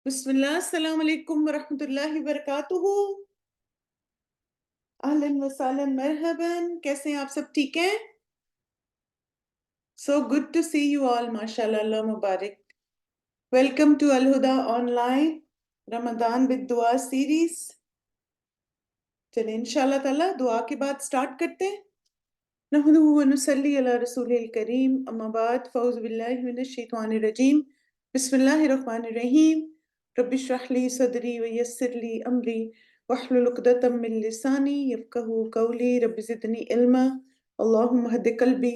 بسم اللہ السلام علیکم ورحمۃ اللہ وبرکاتہ۔ اہلاً وسہلاً مرحباً، کیسے ہیں آپ سب؟ ٹھیک ہیں؟ So good to see you all, ماشاء اللہ، اللہ مبارک۔ Welcome to Alhuda online Ramzan بالدعا سیریز۔ چلیں انشاءاللہ تعالی دعا کے بعد سٹارٹ کرتے ہیں۔ نحمدہ و نصلی علی رسول الکریم، اما بعد، فاعوذ باللہ من الشیطان الرجیم، بسم اللہ الرحمن الرحیم۔ رب اشرح لی صدری ویسر لی امری واحلل عقدۃ من لسانی یفقہوا قولی، رب زدنی علما، اللہم اہد قلبی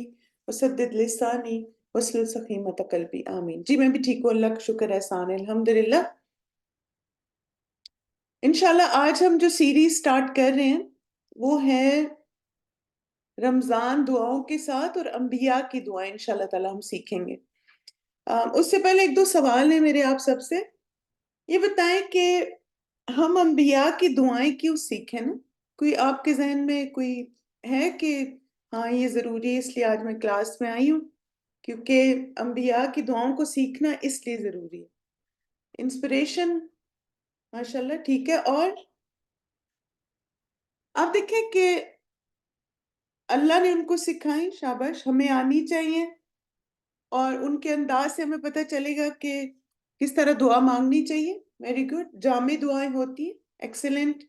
وسدد لسانی واسلل سخیمۃ قلبی، آمین۔ جی میں بھی ٹھیک ہوں، اللہ کا شکر احسان ہے، الحمدللہ۔ انشاءاللہ آج ہم جو سیریز سٹارٹ کر رہے ہیں وہ ہے رمضان دعاؤں کے ساتھ، اور انبیاء کی دعائیں انشاءاللہ تعالی ہم سیکھیں گے۔ اس سے پہلے ایک دو سوال ہیں میرے آپ سب سے۔ یہ بتائیں کہ ہم انبیاء کی دعائیں کیوں سیکھیں نا؟ کوئی آپ کے ذہن میں کوئی ہے کہ ہاں یہ ضروری ہے، اس لیے آج میں کلاس میں آئی ہوں؟ کیونکہ انبیاء کی دعاؤں کو سیکھنا اس لیے ضروری ہے۔ انسپریشن، ماشاءاللہ، ٹھیک ہے۔ اور آپ دیکھیں کہ اللہ نے ان کو سکھائیں، شاباش، ہمیں آنی چاہیے، اور ان کے انداز سے ہمیں پتہ چلے گا کہ کس طرح دعا مانگنی چاہیے۔ ویری گڈ، جامع دعائیں ہوتی ہیں، ایکسیلنٹ۔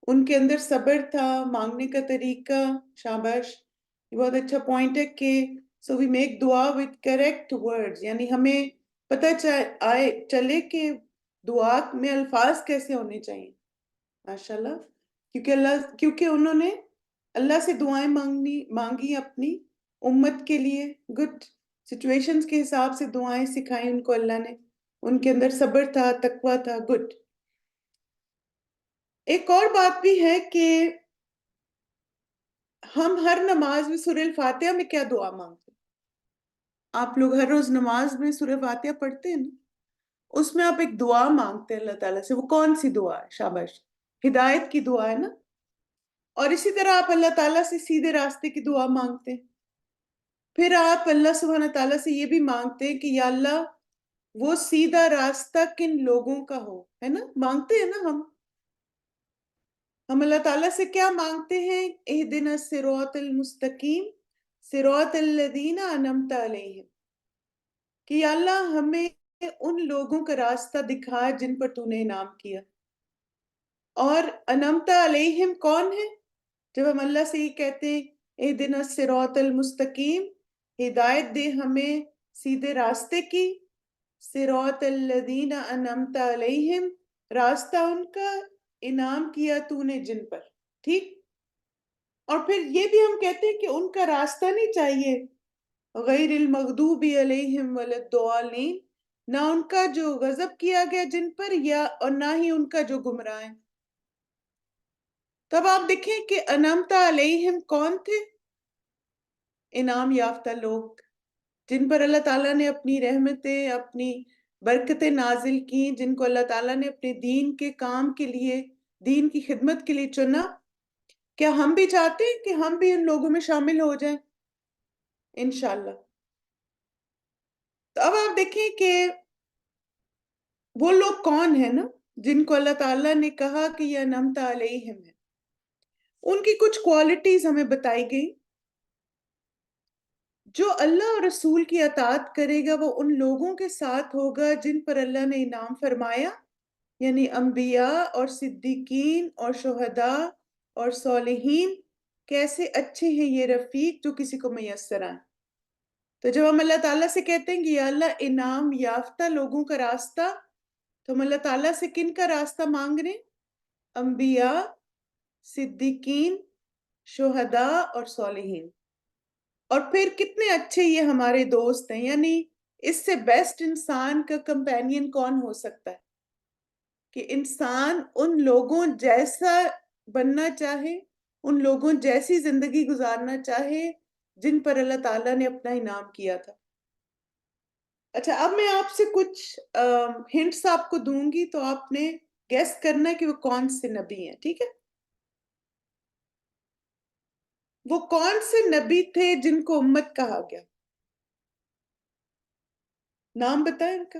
ان کے اندر صبر تھا، مانگنے کا طریقہ، شاباش، یہ بہت اچھا پوائنٹ ہے کہ سو وی میک دعا وتھ کریکٹ ورڈز، یعنی ہمیں پتہ چلے کہ دعا میں الفاظ کیسے ہونے چاہیے، ماشاءاللہ۔ کیونکہ انہوں نے اللہ سے دعائیں مانگی اپنی امت کے لیے، گڈ سچویشنز کے حساب سے دعائیں سکھائیں ان کو اللہ نے، ان کے اندر صبر تھا، تقویٰ تھا، گڈ۔ ایک اور بات بھی ہے کہ ہم ہر نماز میں سورہ الفاتحہ میں کیا دعا مانگتے ہیں؟ آپ لوگ ہر روز نماز میں سورہ فاتحہ پڑھتے ہیں نا؟ اس میں آپ ایک دعا مانگتے ہیں اللہ تعالیٰ سے، وہ کون سی دعا ہے؟ شاباش، ہدایت کی دعا ہے نا؟ اور اسی طرح آپ اللہ تعالیٰ سے سیدھے راستے کی دعا مانگتے ہیں۔ پھر آپ اللہ سبحانہ تعالیٰ سے یہ بھی مانگتے ہیں کہ یا اللہ وہ سیدھا راستہ کن لوگوں کا ہو، ہے نا؟ مانگتے ہیں نا ہم اللہ تعالیٰ سے کیا مانگتے ہیں؟ اہدنا الصراط المستقیم صراط الذین انعمت علیہم، کہ یا اللہ ہمیں ان لوگوں کا راستہ دکھا جن پر تو نے انعام کیا۔ اور انعمت علیہم کون ہے؟ جب ہم اللہ سے یہ کہتے ہیں اہدنا الصراط المستقیم، ہدایت دے ہمیں سیدھے راستے کی، صراط الذین انعمت علیہم، راستہ ان کا انعام کیا تو نے جن پر، ٹھیک؟ اور پھر یہ بھی ہم کہتے ہیں کہ ان کا راستہ نہیں چاہیے غیر المغضوب علیہم ولا الضالین، نہ ان کا جو غضب کیا گیا جن پر، یا اور نہ ہی ان کا جو گمراہ ہے۔ تب آپ دیکھیں کہ انعمت علیہم کون تھے؟ انعام یافتہ لوگ، جن پر اللہ تعالیٰ نے اپنی رحمتیں، اپنی برکتیں نازل کی، جن کو اللہ تعالیٰ نے اپنے دین کے کام کے لیے، دین کی خدمت کے لیے چنا۔ کیا ہم بھی چاہتے ہیں کہ ہم بھی ان لوگوں میں شامل ہو جائیں؟ انشاءاللہ۔ تو اب آپ دیکھیں کہ وہ لوگ کون ہیں نا جن کو اللہ تعالیٰ نے کہا کہ یہ انعمت علیہم ہے۔ ان کی کچھ کوالٹیز ہمیں بتائی گئی۔ جو اللہ اور رسول کی اطاعت کرے گا وہ ان لوگوں کے ساتھ ہوگا جن پر اللہ نے انعام فرمایا، یعنی انبیاء اور صدیقین اور شہداء اور صالحین۔ کیسے اچھے ہیں یہ رفیق جو کسی کو میسر آئیں۔ تو جب ہم اللہ تعالیٰ سے کہتے ہیں کہ یا اللہ انعام یافتہ لوگوں کا راستہ، تو ہم اللہ تعالیٰ سے کن کا راستہ مانگ رہے ہیں؟ انبیاء، صدیقین، شہداء اور صالحین۔ اور پھر کتنے اچھے یہ ہمارے دوست ہیں، یعنی اس سے بیسٹ انسان کا کمپینین کون ہو سکتا ہے کہ انسان ان لوگوں جیسا بننا چاہے، ان لوگوں جیسی زندگی گزارنا چاہے جن پر اللہ تعالیٰ نے اپنا انعام کیا تھا۔ اچھا، اب میں آپ سے کچھ ہنٹس آپ کو دوں گی، تو آپ نے گیس کرنا ہے کہ وہ کون سے نبی ہیں، ٹھیک ہے؟ وہ کون سے نبی تھے جن کو امت کہا گیا؟ نام بتائیں ان کا۔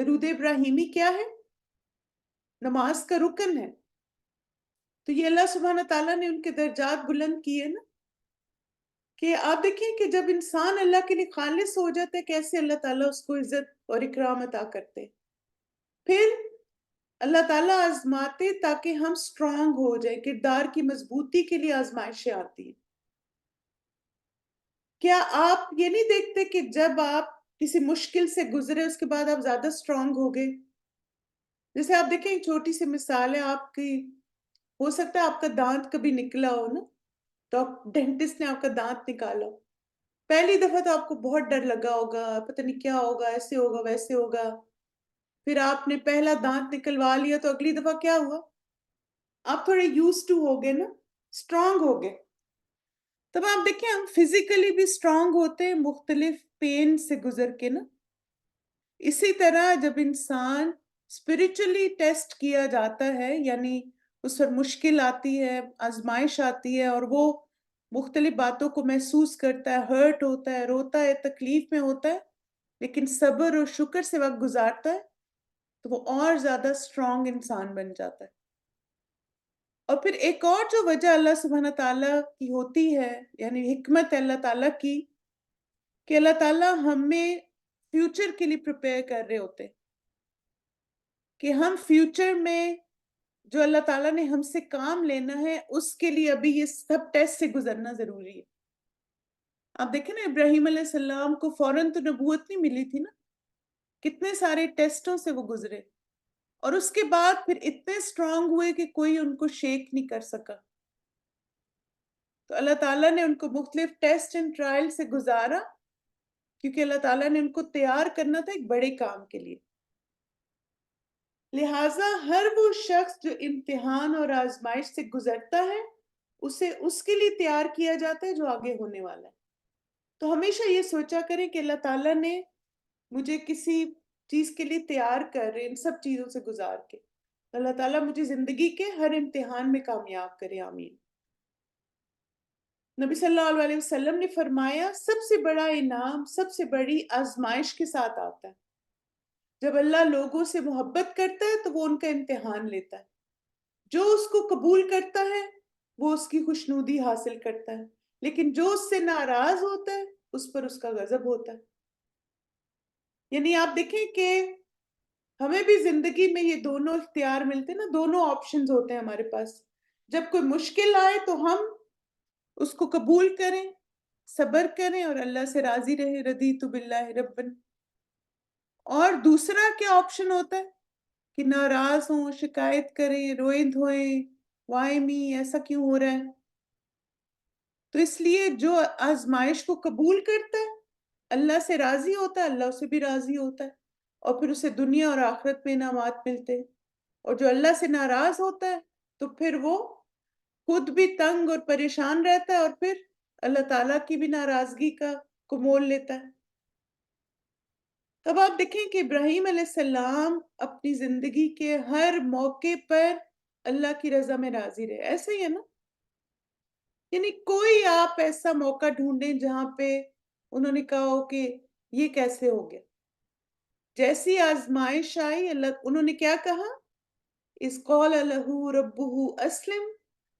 درود ابراہیمی کیا ہے؟ نماز کا رکن ہے. تو یہ اللہ سبحانہ تعالیٰ نے ان کے درجات بلند کیے نا، کہ آپ دیکھیں کہ جب انسان اللہ کے لیے خالص ہو جاتا ہے کیسے اللہ تعالیٰ اس کو عزت اور اکرام عطا کرتے. پھر اللہ تعالیٰ آزماتے تاکہ ہم سٹرونگ ہو جائیں. کردار کی مضبوطی کے لیے آزمائشیں آتی ہیں. کیا آپ یہ نہیں دیکھتے کہ جب آپ کسی مشکل سے گزرے اس کے بعد آپ زیادہ سٹرونگ ہو گئے؟ جیسے آپ دیکھیں ایک چھوٹی سی مثال ہے آپ کی، ہو سکتا ہے آپ کا دانت کبھی نکلا ہو نا، تو ڈینٹسٹ نے آپ کا دانت نکالا ہو. پہلی دفعہ تو آپ کو بہت ڈر لگا ہوگا، پتہ نہیں کیا ہوگا، ایسے ہوگا ویسے ہوگا. پھر آپ نے پہلا دانت نکلوا لیا تو اگلی دفعہ کیا ہوا؟ آپ تھوڑے یوز ٹو ہو گئے نا، سٹرونگ ہو گئے. تب آپ دیکھیں ہم فزیکلی بھی سٹرونگ ہوتے ہیں مختلف پین سے گزر کے نا. اسی طرح جب انسان اسپرچولی ٹیسٹ کیا جاتا ہے، یعنی اس پر مشکل آتی ہے، آزمائش آتی ہے، اور وہ مختلف باتوں کو محسوس کرتا ہے، ہرٹ ہوتا ہے، روتا ہے، تکلیف میں ہوتا ہے، لیکن صبر اور شکر سے وقت گزارتا ہے، تو وہ اور زیادہ سٹرونگ انسان بن جاتا ہے. اور پھر ایک اور جو وجہ اللہ سبحانہ تعالیٰ کی ہوتی ہے، یعنی حکمت ہے اللہ تعالیٰ کی، کہ اللہ تعالیٰ ہمیں فیوچر کے لیے پریپیئر کر رہے ہوتے، کہ ہم فیوچر میں جو اللہ تعالیٰ نے ہم سے کام لینا ہے اس کے لیے ابھی یہ سب ٹیسٹ سے گزرنا ضروری ہے. آپ دیکھیں نا ابراہیم علیہ السلام کو فوراً تو نبوت نہیں ملی تھی نا، کتنے سارے ٹیسٹوں سے وہ گزرے، اور اس کے بعد پھر اتنے سٹرونگ ہوئے کہ کوئی ان کو شیک نہیں کر سکا. تو اللہ تعالیٰ نے ان کو مختلف ٹیسٹ اینڈ ٹرائل سے گزارا، کیونکہ اللہ تعالیٰ نے ان کو تیار کرنا تھا ایک بڑے کام کے لیے. لہٰذا ہر وہ شخص جو امتحان اور آزمائش سے گزرتا ہے اسے اس کے لیے تیار کیا جاتا ہے جو آگے ہونے والا ہے. تو ہمیشہ یہ سوچا کریں کہ اللہ تعالیٰ نے مجھے کسی چیز کے لیے تیار کر رہے، ان سب چیزوں سے گزار کے اللہ تعالیٰ مجھے زندگی کے ہر امتحان میں کامیاب کرے. آمین. نبی صلی اللہ علیہ وسلم نے فرمایا سب سے بڑا انعام سب سے بڑی آزمائش کے ساتھ آتا ہے. جب اللہ لوگوں سے محبت کرتا ہے تو وہ ان کا امتحان لیتا ہے. جو اس کو قبول کرتا ہے وہ اس کی خوشنودی حاصل کرتا ہے، لیکن جو اس سے ناراض ہوتا ہے اس پر اس کا غضب ہوتا ہے. یعنی آپ دیکھیں کہ ہمیں بھی زندگی میں یہ دونوں اختیار ملتے ہیں نا، دونوں آپشنز ہوتے ہیں ہمارے پاس. جب کوئی مشکل آئے تو ہم اس کو قبول کریں، صبر کریں اور اللہ سے راضی رہیں، رضیت باللہ ربًا. اور دوسرا کیا آپشن ہوتا ہے کہ ناراض ہوں، شکایت کریں، روئیں دھوئیں، وائے می ایسا کیوں ہو رہا ہے. تو اس لیے جو آزمائش کو قبول کرتا ہے اللہ سے راضی ہوتا ہے، اللہ اسے بھی راضی ہوتا ہے، اور پھر اسے دنیا اور آخرت میں انعامات ملتے ہیں. اور جو اللہ سے ناراض ہوتا ہے تو پھر وہ خود بھی تنگ اور پریشان رہتا ہے، اور پھر اللہ تعالیٰ کی بھی ناراضگی کو مول لیتا ہے. تب آپ دیکھیں کہ ابراہیم علیہ السلام اپنی زندگی کے ہر موقع پر اللہ کی رضا میں راضی رہے. ایسا ہی ہے نا، یعنی کوئی آپ ایسا موقع ڈھونڈیں جہاں پہ انہوں نے کہا ہو کہ یہ کیسے ہو گیا. جیسی آزمائش آئی انہوں نے کیا کہا؟ اذ قال له ربه اسلم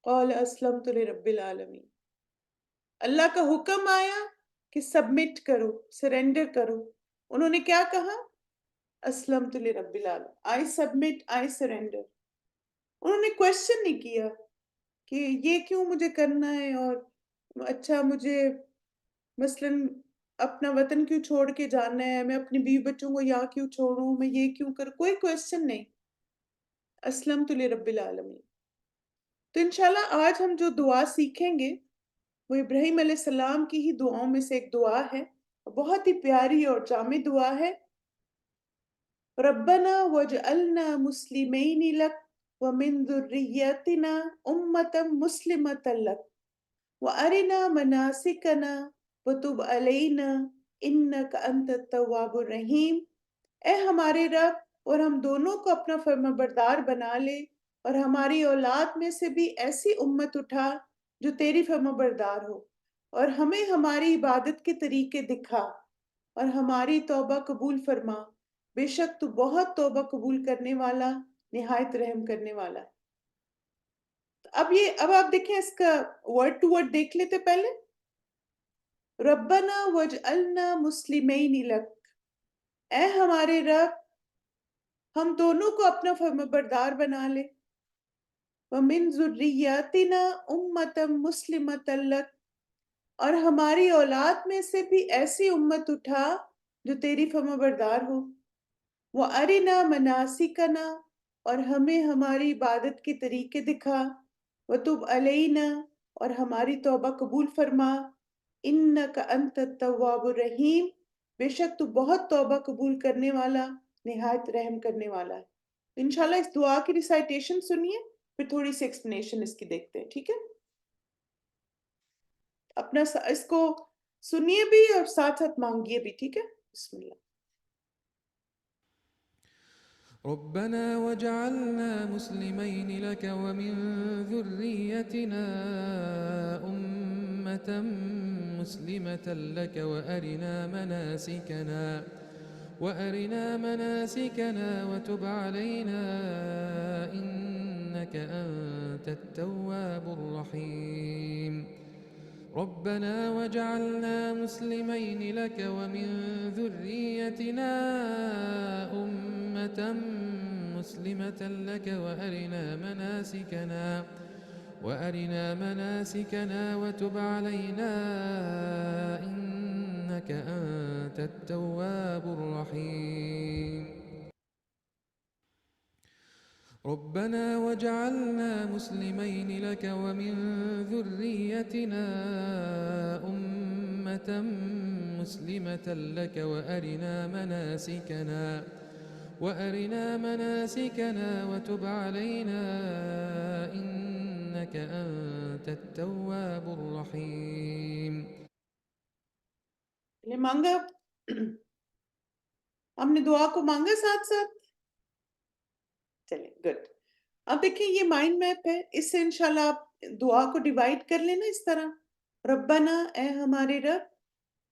قال اسلمت لرب العالمین. اللہ کا حکم آیا کہ سبمٹ کرو، سرنڈر کرو. انہوں نے کیا کہا؟ اسلمت لرب العالمین، آئی سبمٹ، آئی سرنڈر. انہوں نے کوشچن نہیں کیا کہ یہ کیوں مجھے کرنا ہے، اور اچھا مجھے مثلاً اپنا وطن کیوں چھوڑ کے جانا ہے، میں اپنے بیوی بچوں کو یہاں کیوں چھوڑوں، میں یہ کیوں کروں. کوئی کوشچن نہیں. اسلمت لرب العالمین. تو انشاءاللہ آج ہم جو دعا سیکھیں گے وہ ابراہیم علیہ السلام کی ہی دعاؤں میں سے ایک دعا ہے، بہت ہی پیاری اور جامع دعا ہے. ربنا واجعلنا مسلمین لک ومن ذریتنا امة مسلمة لک وارنا مناسکنا وتب علینا انک انت التواب الرحیم. اے ہمارے رب، اور ہم دونوں کو اپنا فرمانبردار بنا لے، اور ہماری اولاد میں سے بھی ایسی امت اٹھا جو تیری فرمانبردار ہو، اور ہمیں ہماری عبادت کے طریقے دکھا، اور ہماری توبہ قبول فرما بے شک تو بہت توبہ قبول کرنے والا نہایت رحم کرنے والا ہے۔ اب آپ دیکھیں اس کا ورڈ ٹو ورڈ دیکھ لیتے پہلے۔ ربنا وجعلنا مسلمین لک، اے ہمارے رب ہم دونوں کو اپنا فرمانبردار بنا لے۔ ومن ذریاتنا امتا مسلمتا لک، اور ہماری اولاد میں سے بھی ایسی امت اٹھا جو تیری فرمانبردار ہو۔ وَأَرِنَا مَنَاسِكَنَا، اور ہمیں ہماری عبادت کے طریقے دکھا۔ وَتُبْ عَلَيْنَا، اور ہماری توبہ قبول فرما۔ إِنَّكَ أَنْتَ التَّوَّابُ الرَّحِيمُ، بے شک تو بہت توبہ قبول کرنے والا نہایت رحم کرنے والا ہے۔ انشاءاللہ اس دعا کی ریسائٹیشن سنیے، پھر تھوڑی سی ایکسپلینیشن اس کی دیکھتے ہیں، ٹھیک ہے؟ اپنا اس کو سنیے بھی اور ساتھ ساتھ مانگیے بھی، ٹھیک ہے؟ بسم اللہ۔ ربنا وجعلنا مسلمين لك ومن ذريتنا أمة مسلمة لك وأرنا مناسكنا وتب علينا إنك أنت التواب الرحيم ربنا وجعلنا مسلمين لك ومن ذريتنا أمة مسلمة لك وأرنا مناسكنا وتب علينا إنك أنت التواب الرحيم ربنا وجعلنا مسلمين لك ومن ذريتنا أمة مسلمة لك وأرنا مناسكنا وتب علينا إنك أنت التواب الرحيم۔ نے مانگا، ہم نے دعا کو مانگا ساتھ ساتھ، چلیں گڈ۔ اب دیکھیں یہ مائنڈ میپ ہے، اس سے انشاءاللہ آپ دعا کو ڈیوائیڈ کر لینا اس طرح۔ ربنا، اے ہمارے رب،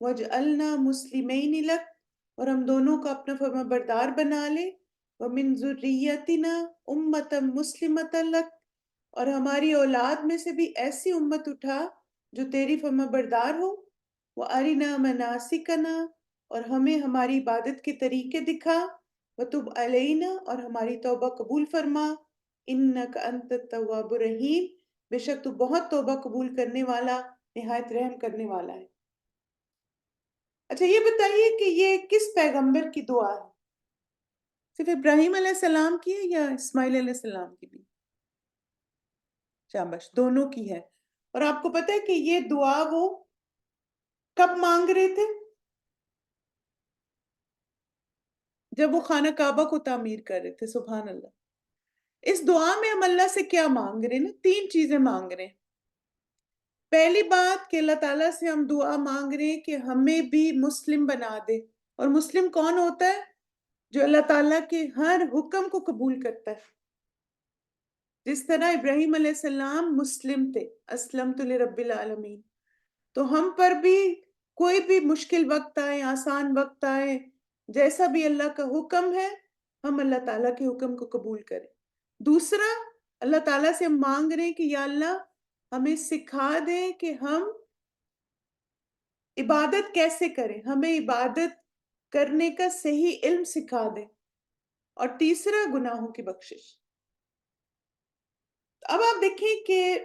وجعلنا مسلمین لک، اور ہم دونوں کو اپنا فرما بردار بنا لے۔ ومن ذریتنا امتا مسلمتا لک، اور ہماری اولاد میں سے بھی ایسی امت اٹھا جو تیری فرما بردار ہو۔ وَأَرِنَا مَنَاسِكَنَا، اور ہمیں ہماری عبادت کے طریقے دکھا۔ وَتُبْ عَلَيْنَا، اور ہماری توبہ قبول فرما۔ إِنَّكَ أَنْتَ التَّوَّابُ الرَّحِيمُ، بے شک تو بہت توبہ قبول کرنے والا نہایت رحم کرنے والا ہے۔ اچھا یہ بتائیے کہ یہ کس پیغمبر کی دعا ہے؟ صرف ابراہیم علیہ السلام کی ہے یا اسماعیل علیہ السلام کی بھی؟ شاباش، دونوں کی ہے۔ اور آپ کو پتہ ہے کہ یہ دعا وہ کب مانگ رہے تھے؟ جب وہ خانہ کعبہ کو تعمیر کر رہے تھے۔ سبحان اللہ۔ اس دعا میں ہم اللہ سے کیا مانگ رہے ہیں نا؟ 3 چیزیں مانگ رہے ہیں۔ پہلی بات کہ اللہ تعالیٰ سے ہم دعا مانگ رہے ہیں کہ ہمیں بھی مسلم بنا دے۔ اور مسلم کون ہوتا ہے؟ جو اللہ تعالیٰ کے ہر حکم کو قبول کرتا ہے۔ جس طرح ابراہیم علیہ السلام مسلم تھے، اسلمت لرب العالمین، تو ہم پر بھی کوئی بھی مشکل وقت آئے، آسان وقت آئے، جیسا بھی اللہ کا حکم ہے، ہم اللہ تعالیٰ کے حکم کو قبول کریں۔ دوسرا، اللہ تعالیٰ سے ہم مانگ رہے ہیں کہ یا اللہ ہمیں سکھا دیں کہ ہم عبادت کیسے کریں، ہمیں عبادت کرنے کا صحیح علم سکھا دیں۔ اور تیسرا، گناہوں کی بخشش۔ اب آپ دیکھیں کہ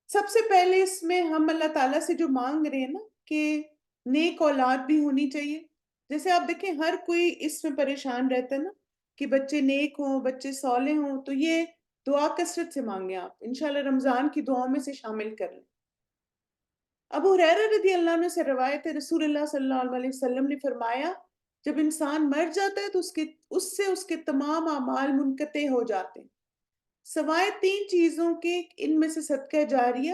سب سے پہلے اس میں ہم اللہ تعالیٰ سے جو مانگ رہے ہیں نا کہ نیک اولاد بھی ہونی چاہیے۔ جیسے آپ دیکھیں ہر کوئی اس میں پریشان رہتا ہے نا کہ بچے نیک ہوں، بچے صالح ہوں، تو یہ دعا کثرت سے مانگیں آپ، انشاءاللہ رمضان کی دعاؤں میں سے شامل کر لیں۔ ابو ہریرہ رضی اللہ عنہ سے روایت ہے، رسول اللہ صلی اللہ علیہ وسلم نے فرمایا جب انسان مر جاتا ہے تو اس کے تمام اعمال منقطع ہو جاتے ہیں سوائے 3 چیزوں کے، ان میں سے صدقہ جاریہ،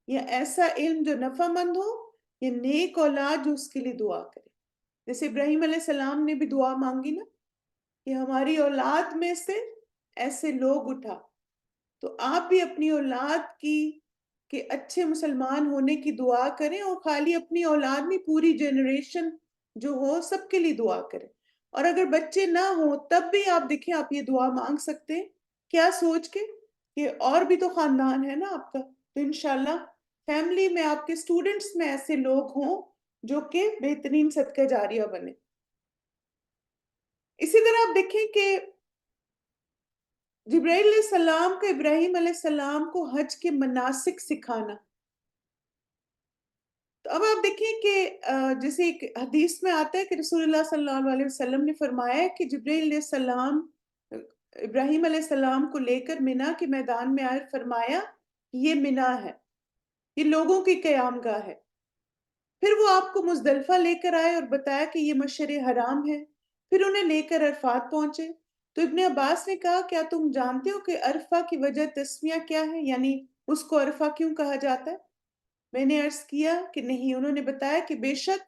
یا ایسا علم جو نفع مند ہو، یا نیک اولاد جو اس کے لیے دعا کرے۔ جیسے ابراہیم علیہ السلام نے بھی دعا مانگی نا کہ ہماری اولاد میں سے ایسے لوگ اٹھا، تو آپ بھی اپنی اولاد کی کہ اچھے مسلمان ہونے کی دعا کریں، اور خالی اپنی اولاد نہیں، پوری جنریشن جو ہو سب کے لیے دعا کریں۔ اور اگر بچے نہ ہوں تب بھی آپ دیکھیں آپ یہ دعا مانگ سکتے ہیں، کیا سوچ کے کہ اور بھی تو خاندان ہے نا آپ کا، تو انشاءاللہ فیملی میں آپ کے اسٹوڈنٹس میں ایسے لوگ ہوں جو کہ بہترین صدقہ جاریہ بنے۔ اسی طرح آپ دیکھیں کہ جبرائیل علیہ السلام کا ابراہیم علیہ السلام کو حج کے مناسک سکھانا، تو اب آپ دیکھیں کہ جیسے ایک حدیث میں آتا ہے کہ رسول اللہ صلی اللہ علیہ وسلم نے فرمایا ہے کہ جبرائیل علیہ السلام ابراہیم علیہ السلام کو لے کر مینا کے میدان میں آئے، فرمایا یہ مینا ہے، یہ لوگوں کی قیام گاہ ہے۔ پھر وہ آپ کو مزدلفہ لے کر آئے اور بتایا کہ یہ مشعر حرام ہے، پھر انہیں لے کر عرفات پہنچے۔ تو ابن عباس نے کہا کیا تم جانتے ہو کہ عرفہ کی وجہ تسمیہ کیا ہے، یعنی اس کو عرفہ کیوں کہا جاتا ہے؟ میں نے عرض کیا کہ نہیں۔ انہوں نے بتایا کہ بے شک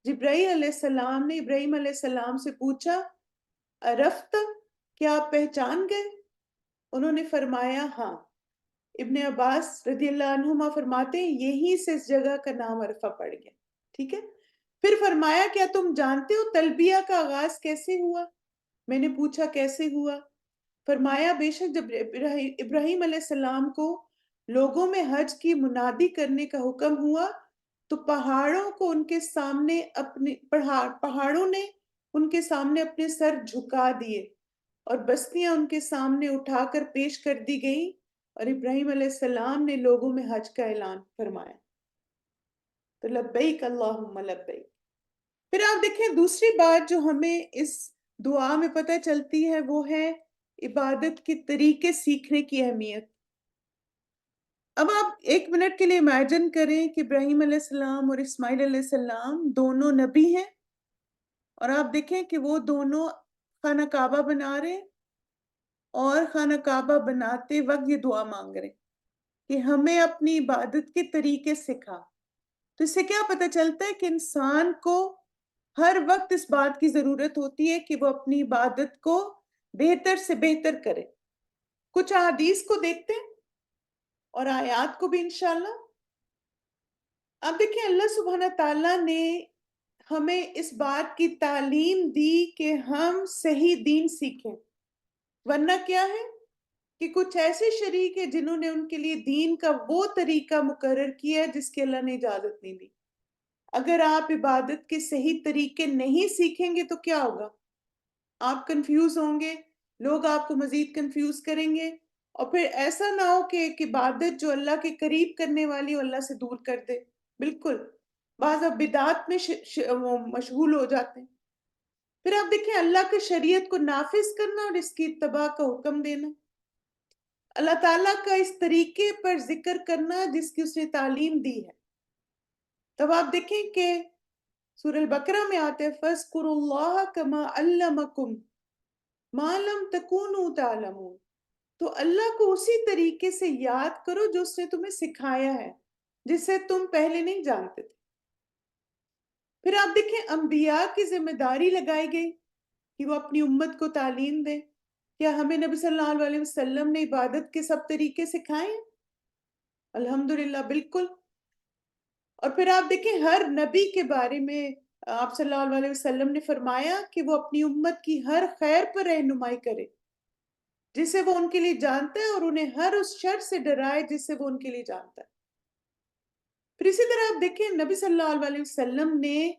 جبرائیل علیہ السلام نے ابراہیم علیہ السلام سے پوچھا عرفت، کیا آپ پہچان گئے؟ انہوں نے فرمایا ہاں۔ ابن عباس رضی اللہ عنہما فرماتے ہیں یہیں سے اس جگہ کا نام عرفہ پڑ گیا، ٹھیک ہے۔ پھر فرمایا کیا تم جانتے ہو تلبیہ کا آغاز کیسے ہوا؟ میں نے پوچھا کیسے ہوا؟ فرمایا بے شک جب ابراہیم علیہ السلام کو لوگوں میں حج کی منادی کرنے کا حکم ہوا تو پہاڑوں نے ان کے سامنے اپنے سر جھکا دیے اور بستیاں ان کے سامنے اٹھا کر پیش کر دی گئیں، اور ابراہیم علیہ السلام نے لوگوں میں حج کا اعلان فرمایا۔ تو لبیک اللہم لبیک۔ پھر آپ دیکھیں دوسری بات جو ہمیں اس دعا میں پتہ چلتی ہے وہ ہے عبادت کے طریقے سیکھنے کی اہمیت۔ اب آپ ایک منٹ کے لیے امیجن کریں کہ ابراہیم علیہ السلام اور اسماعیل علیہ السلام دونوں نبی ہیں، اور آپ دیکھیں کہ وہ دونوں خانہ کعبہ بنا رہے ہیں، اور خانہ کعبہ بناتے وقت یہ دعا مانگ رہے ہیں کہ ہمیں اپنی عبادت کے طریقے سکھا۔ تو اس سے کیا پتہ چلتا ہے کہ انسان کو ہر وقت اس بات کی ضرورت ہوتی ہے کہ وہ اپنی عبادت کو بہتر سے بہتر کرے۔ کچھ احادیث کو دیکھتے ہیں اور آیات کو بھی انشاءاللہ۔ اب دیکھیں اللہ سبحانہ تعالیٰ نے ہمیں اس بات کی تعلیم دی کہ ہم صحیح دین سیکھیں، ورنہ کیا ہے کہ کچھ ایسے شریک ہیں جنہوں نے ان کے لیے دین کا وہ طریقہ مقرر کیا ہے جس کی اللہ نے اجازت نہیں دی۔ اگر آپ عبادت کے صحیح طریقے نہیں سیکھیں گے تو کیا ہوگا؟ آپ کنفیوز ہوں گے، لوگ آپ کو مزید کنفیوز کریں گے، اور پھر ایسا نہ ہو کہ ایک عبادت جو اللہ کے قریب کرنے والی ہو اللہ سے دور کر دے۔ بالکل بعض اب بدعات میں مشغول ہو جاتے ہیں۔ پھر آپ دیکھیں اللہ کی شریعت کو نافذ کرنا اور اس کی اتباع کا حکم دینا، اللہ تعالیٰ کا اس طریقے پر ذکر کرنا جس کی اس نے تعلیم دی ہے۔ تب آپ دیکھیں کہ سورہ البقرہ میں آتے ہیں فَاذْكُرُوا اللَّهَ كَمَا عَلَّمَكُمْ مَا لَمْ تَكُونُوا تَعْلَمُونَ، تو اللہ کو اسی طریقے سے یاد کرو جو اس نے تمہیں سکھایا ہے جسے تم پہلے نہیں جانتے تھے۔ پھر آپ دیکھیں انبیاء کی ذمہ داری لگائی گئی کہ وہ اپنی امت کو تعلیم دیں۔ کیا ہمیں نبی صلی اللہ علیہ وسلم نے عبادت کے سب طریقے سکھائے ہیں؟ الحمدللہ بالکل۔ اور پھر آپ دیکھیں ہر نبی کے بارے میں آپ صلی اللہ علیہ وسلم نے فرمایا کہ وہ اپنی امت کی ہر خیر پر رہنمائی کرے جسے وہ ان کے لیے جانتا ہے، اور انہیں ہر اس شر سے ڈرائے جس سے وہ ان کے لیے جانتا ہے۔ پھر اسی طرح آپ دیکھیں نبی صلی اللہ علیہ وسلم نے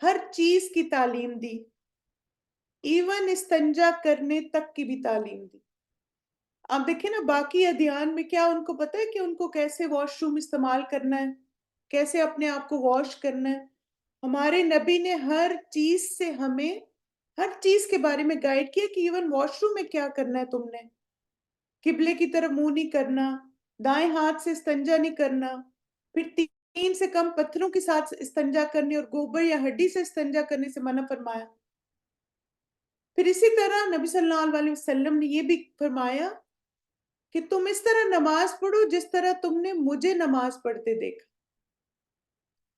ہر چیز کی تعلیم دی، ایون استنجا کرنے تک کی بھی تعلیم دی۔ آپ دیکھیں نا باقی ادیان میں کیا ان کو پتہ ہے کہ ان کو کیسے واش روم استعمال کرنا ہے، کیسے اپنے آپ کو واش کرنا ہے؟ ہمارے نبی نے ہر چیز سے ہمیں ہر چیز کے بارے میں گائیڈ کیا کہ ایون واش روم میں کیا کرنا ہے، تم نے قبلے کی طرف منہ نہیں کرنا، دائیں ہاتھ سے استنجا نہیں کرنا، پھر 3 سے کم پتھروں کے ساتھ استنجا کرنے اور گوبر یا ہڈی سے استنجا کرنے سے منع فرمایا۔ پھر اسی طرح نبی صلی اللہ علیہ وسلم نے یہ بھی فرمایا کہ تم اس طرح نماز پڑھو جس طرح تم نے مجھے نماز پڑھتے دیکھا،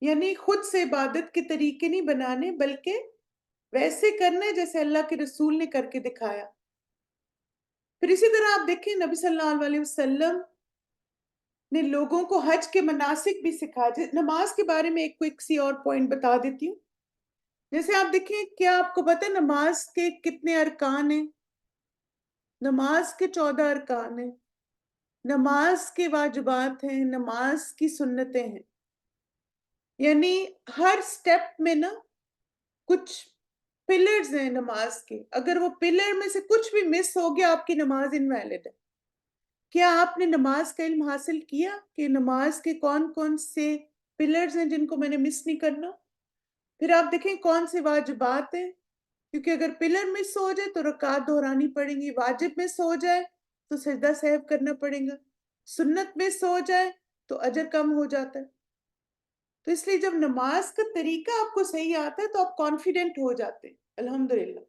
یعنی خود سے عبادت کے طریقے نہیں بنانے بلکہ ویسے کرنا ہے جیسے اللہ کے رسول نے کر کے دکھایا۔ پھر اسی طرح آپ دیکھیں نبی صلی اللہ علیہ وسلم نے لوگوں کو حج کے مناسک بھی سکھائے۔ نماز کے بارے میں ایک کوئک سی اور پوائنٹ بتا دیتی ہوں جیسے آپ دیکھیں، کیا آپ کو پتہ ہے نماز کے کتنے ارکان ہیں؟ نماز کے 14 ارکان ہیں، نماز کے واجبات ہیں، نماز کی سنتیں ہیں. یعنی ہر سٹیپ میں نا کچھ پلرز ہیں نماز کے. اگر وہ پلر میں سے کچھ بھی مس ہو گیا، آپ کی نماز انویلڈ ہے. کیا آپ نے نماز کا علم حاصل کیا کہ نماز کے کون کون سے پلرز ہیں جن کو میں نے مس نہیں کرنا؟ پھر آپ دیکھیں کون سے واجبات ہیں، کیونکہ اگر پلر مس ہو جائے تو رکعت دہرانی پڑیں گی، واجب مس ہو جائے تو سجدہ سہو کرنا پڑے گا، سنت مس ہو جائے تو اجر کم ہو جاتا ہے. تو اس لیے جب نماز کا طریقہ آپ کو صحیح آتا ہے تو آپ کانفیڈنٹ ہو جاتے ہیں الحمدللہ.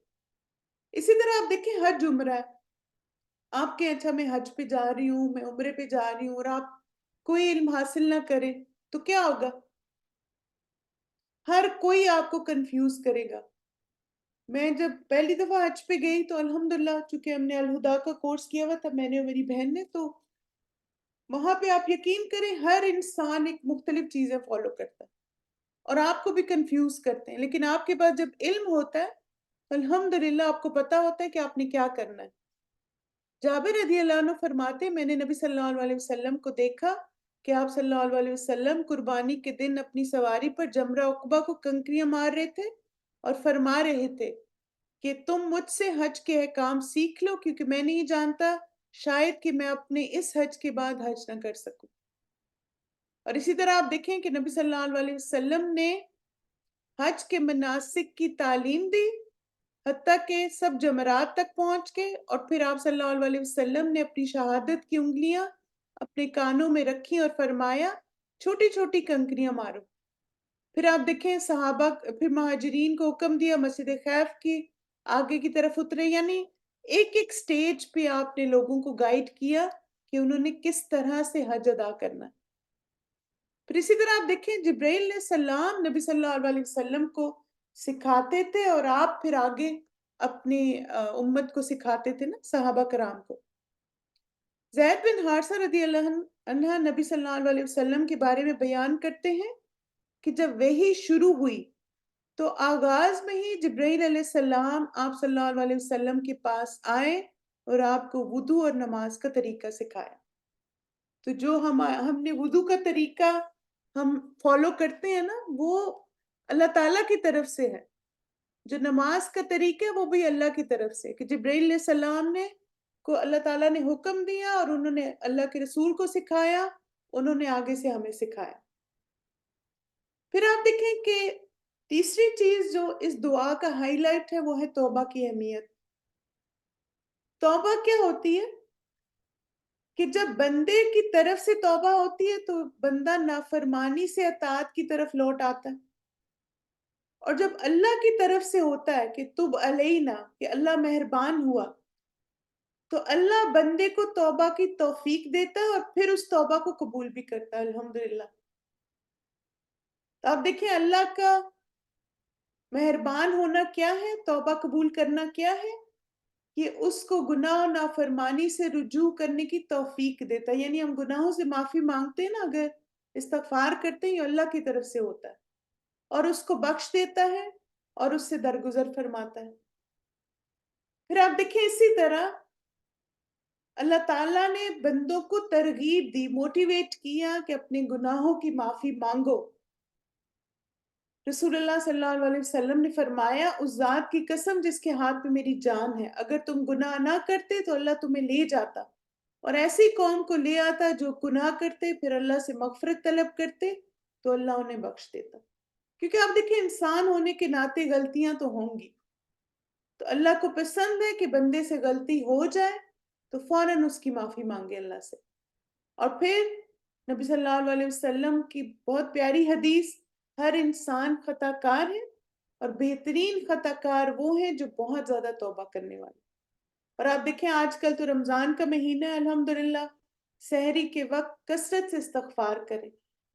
اسی طرح آپ دیکھیں حج عمرہ ہے. آپ کے اچھا میں حج پہ جا رہی ہوں، میں عمرے پہ جا رہی ہوں، اور آپ کوئی علم حاصل نہ کریں تو کیا ہوگا؟ ہر کوئی آپ کو کنفیوز کرے گا. میں جب پہلی دفعہ حج پہ گئی تو الحمدللہ چونکہ ہم نے الہدا کا کورس کیا ہوا تھا، میں نے اور میری بہن نے، تو وہاں پہ آپ یقین کریں ہر انسان ایک مختلف چیزیں فالو کرتا ہے اور آپ کو بھی کنفیوز کرتے ہیں. لیکن آپ کے پاس جب علم ہوتا ہے تو الحمدللہ آپ کو پتا ہوتا ہے کہ آپ نے کیا کرنا ہے. جابر رضی اللہ عنہ فرماتے، میں نے نبی صلی اللہ علیہ وسلم کو دیکھا کہ آپ صلی اللہ علیہ وسلم قربانی کے دن اپنی سواری پر جمرہ عقبہ کو کنکریاں مار رہے تھے اور فرما رہے تھے کہ تم مجھ سے حج کے احکام سیکھ لو، کیونکہ میں نہیں جانتا شاید کہ میں اپنے اس حج کے بعد حج نہ کر سکوں. اور اسی طرح آپ دیکھیں کہ نبی صلی اللہ علیہ وسلم نے حج کے مناسک کی تعلیم دی، حتیٰ کہ سب جمرات تک پہنچ کے، اور پھر آپ صلی اللہ علیہ وسلم نے اپنی شہادت کی انگلیاں اپنے کانوں میں رکھی اور فرمایا چھوٹی چھوٹی کنکریاں مارو. پھر آپ دیکھیں صحابہ، پھر مہاجرین کو حکم دیا مسجد خیف کی آگے کی طرف اترے. یعنی ایک ایک سٹیج پہ آپ نے لوگوں کو گائیڈ کیا کہ انہوں نے کس طرح سے حج ادا کرنا. پھر اسی طرح آپ دیکھیں جبرائیل علیہ السلام نبی صلی اللہ علیہ وسلم کو سکھاتے تھے اور آپ پھر آگے اپنی امت کو سکھاتے تھے نا، صحابہ کرام کو. زید بن حارثہ رضی اللہ عنہ نبی صلی اللہ علیہ وسلم کے بارے میں بیان کرتے ہیں کہ جب وحی شروع ہوئی تو آغاز میں ہی جبرائیل علیہ السلام آپ صلی اللہ علیہ وسلم کے پاس آئے اور آپ کو وضو اور نماز کا طریقہ سکھایا. تو جو ہم نے وضو کا طریقہ ہم فالو کرتے ہیں نا، وہ اللہ تعالیٰ کی طرف سے ہے. جو نماز کا طریقہ ہے وہ بھی اللہ کی طرف سے، کہ جبرائیل علیہ السلام نے کو اللہ تعالیٰ نے حکم دیا اور انہوں نے اللہ کے رسول کو سکھایا، انہوں نے آگے سے ہمیں سکھایا. پھر آپ دیکھیں کہ تیسری چیز جو اس دعا کا ہائی لائٹ ہے وہ ہے توبہ کی اہمیت. توبہ کیا ہوتی ہے؟ کہ جب بندے کی طرف سے توبہ ہوتی ہے تو بندہ نافرمانی سے اطاعت کی طرف لوٹ آتا ہے، اور جب اللہ کی طرف سے ہوتا ہے کہ تب علینا، کہ اللہ مہربان ہوا، تو اللہ بندے کو توبہ کی توفیق دیتا ہے اور پھر اس توبہ کو قبول بھی کرتا ہے الحمدللہ. تو آپ دیکھیں اللہ کا مہربان ہونا کیا ہے، توبہ قبول کرنا کیا ہے، کہ اس کو گناہ و نافرمانی سے رجوع کرنے کی توفیق دیتا ہے. یعنی ہم گناہوں سے معافی مانگتے ہیں نا، اگر استغفار کرتے ہیں، یہ اللہ کی طرف سے ہوتا ہے اور اس کو بخش دیتا ہے اور اس سے درگزر فرماتا ہے. پھر آپ دیکھیں اسی طرح اللہ تعالیٰ نے بندوں کو ترغیب دی، موٹیویٹ کیا کہ اپنے گناہوں کی معافی مانگو. رسول اللہ صلی اللہ علیہ وسلم نے فرمایا اس ذات کی قسم جس کے ہاتھ میں میری جان ہے، اگر تم گناہ نہ کرتے تو اللہ تمہیں لے جاتا اور ایسی قوم کو لے آتا جو گناہ کرتے پھر اللہ سے مغفرت طلب کرتے تو اللہ انہیں بخش دیتا. کیونکہ آپ دیکھیں انسان ہونے کے ناطے غلطیاں تو ہوں گی، تو اللہ کو پسند ہے کہ بندے سے غلطی ہو جائے تو فوراً اس کی معافی مانگے اللہ سے. اور پھر نبی صلی اللہ علیہ وسلم کی بہت پیاری حدیث، ہر انسان خطا کار ہے اور بہترین خطا کار وہ ہیں جو بہت زیادہ توبہ کرنے والے. اور آپ دیکھیں آج کل تو رمضان کا مہینہ ہے، الحمدللہ سحری کے وقت کثرت سے استغفار کریں.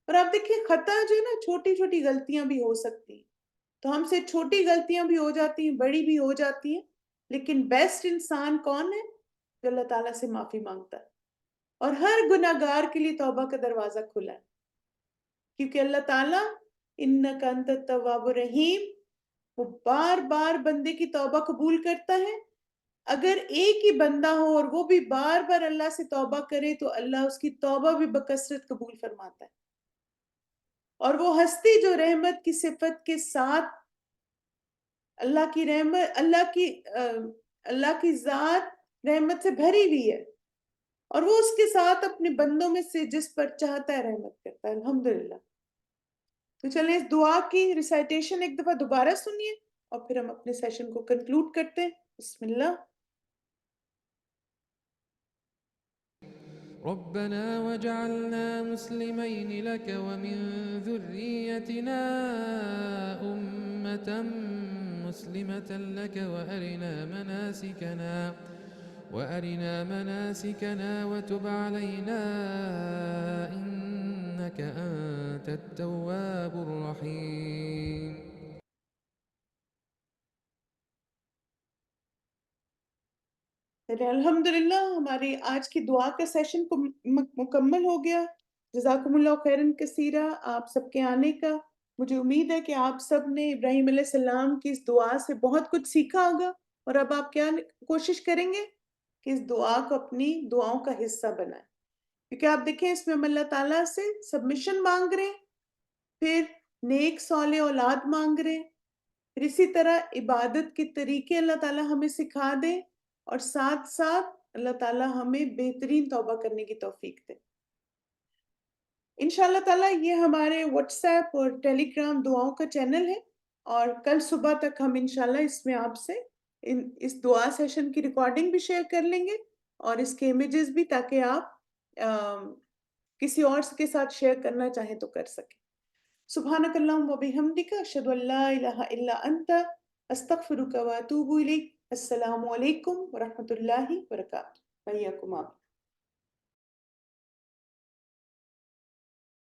اور آپ دیکھیں خطا جو ہے نا، چھوٹی چھوٹی غلطیاں بھی ہو سکتی ہیں، تو ہم سے چھوٹی غلطیاں بھی ہو جاتی ہیں، بڑی بھی ہو جاتی ہیں، لیکن بیسٹ انسان کون ہے؟ جو اللہ تعالیٰ سے معافی مانگتا ہے. اور ہر گناہ گار کے لیے توبہ کا دروازہ کھلا ہے، کیونکہ اللہ تعالیٰ انک انت التواب الرحیم، وہ بار بار بندے کی توبہ قبول کرتا ہے. اگر ایک ہی بندہ ہو اور وہ بھی بار بار اللہ سے توبہ کرے تو اللہ اس کی توبہ بھی بکثرت قبول فرماتا ہے. اور وہ ہستی جو رحمت کی صفت کے ساتھ اللہ کی رحمت اللہ کی ذات رحمت سے بھری ہوئی ہے اور وہ اس کے ساتھ اپنے بندوں میں سے جس پر چاہتا ہے رحمت کرتا ہے. الحمدللہ. تو چلیں اس دعا کی ریسائٹیشن ایک دفعہ دوبارہ سنیے اور پھر ہم اپنے سیشن کو کنکلوڈ کرتے ہیں. بسم اللہ. ربنا وجعلنا مسلمين لك ومن ذريتنا أمة مسلمة لك وأرنا مناسكنا وتب علينا إنك أنت التواب الرحيم. الحمدللہ ہماری آج کی دعا کا سیشن مکمل ہو گیا. جزاکم اللہ خیرن کثیرہ آپ سب کے آنے کا. مجھے امید ہے کہ آپ سب نے ابراہیم علیہ السلام کی اس دعا سے بہت کچھ سیکھا ہوگا اور اب آپ کیا کوشش کریں گے کہ اس دعا کو اپنی دعاؤں کا حصہ بنائیں. کیونکہ آپ دیکھیں اس میں ہم اللہ تعالیٰ سے سبمیشن مانگ رہے ہیں, پھر نیک صالح اولاد مانگ رہے ہیں, پھر اسی طرح عبادت کے طریقے اللہ تعالیٰ ہمیں سکھا دے اور ساتھ ساتھ اللہ تعالیٰ ہمیں بہترین توبہ کرنے کی توفیق دے. انشاءاللہ تعالیٰ یہ ہمارے واٹس ایپ اور ٹیلی گرام دعاؤں کا چینل ہے اور کل صبح تک ہم انشاءاللہ اس میں آپ سے اس دعا سیشن کی ریکارڈنگ بھی شیئر کر لیں گے اور اس کے امیجز بھی, تاکہ آپ کسی اور کے ساتھ شیئر کرنا چاہیں تو کر سکیں. سبحانک اللہم و بحمدک اشہد ان لا الہ الا انت استغفرک و اتوب الیک. السلام علیکم ورحمۃ اللہ وبرکاتہ. حیاکم اللہ.